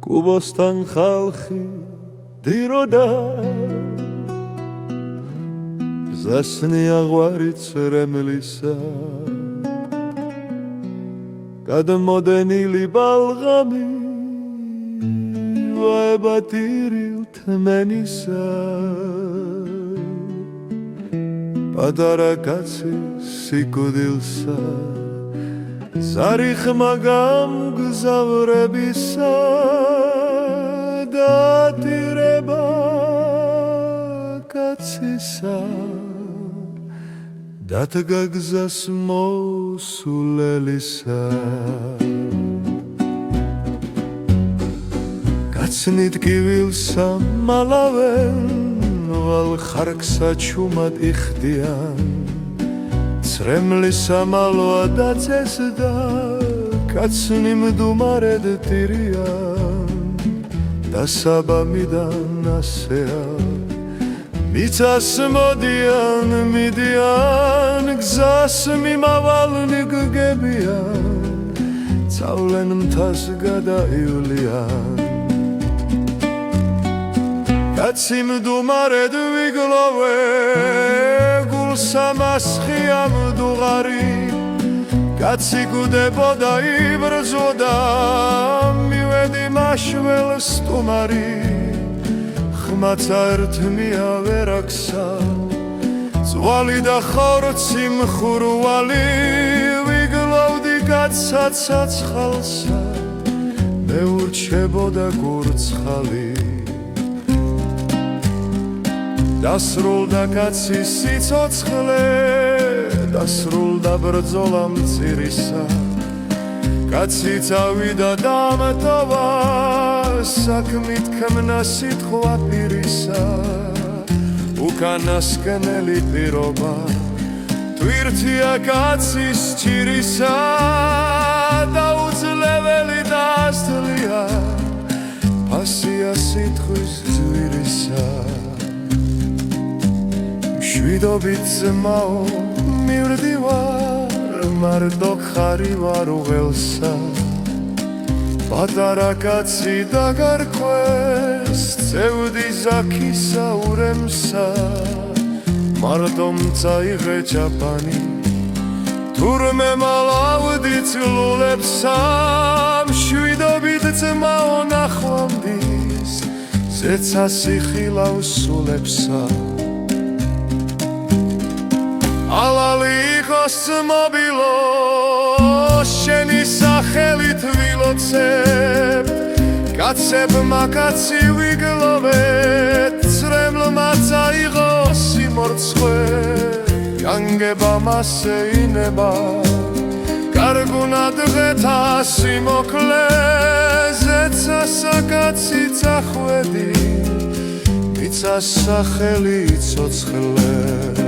კუბოსთან ხალხი დიროდა გზასნია ღვარი წრემლისა გადმოდენილი ბალღამი ვაება ტირილ თმენისა პატარა კაცი სიკვდილსა ზარი ხმა გამგზავრებისა დატირება კაცისა დადგა გზას მოსულელისა კაცნით კივილსა მალავენ ვალ ხარკსა ჩუმად იხდიან წრემლისა მალვა დაწესდა კაცნი მდუმარედ ტირიან და საბამიდან ასეა მიწას მოდიან მიდიან გზას მიმავალნი გგებიან წავლენ მთას გადაივლიან კაცი მდუმარედ ვიგლოვე გულსა მასხია მდუღარი კაცი გუდებოდა იბრძოდა მივედი მაშველს სტუმარი ხმაცა ერთმია ვერაგსა ძვალი და ხორცი მხურვალი ვიგლოვდი კაცსა ცაცხალსა მე ურჩებოდა გურცხალი დასრულდა კაცის სიცოცხლე დასრულდა ბრძოლა მწირისა კაცი წავიდა დამტოვა საქმით ქმნა სიტყვა პირისა უკანასკნელი პირობა თვირთია კაცის ჭირისა დაუძლეველი დასძლია ფასია სიტყვის ძვირისა შვიდობით ძმაო მივდივარ მარტო ხარი ვარ უღელსა პატარა კაცი დაგარქვეს წევდი ზაქისა ურემსა მარტო მწაიღე ჯაპანი თურმე მალავდი წლულებსა მშვიდობით ძმაო ნახვამდის ზეცას იხილავს სულებსა ალალი იყოს მობილო შენი სახელით ვილოცებ კაცებმა კაცი ვიგლოვეთ წრემლმა წაიღო სიმორცხვე განგება მასე ინება კარგუნა დღეთა სიმოკლე ზეცასა კაცი წახვედი მიწას სახელი ცოცხლე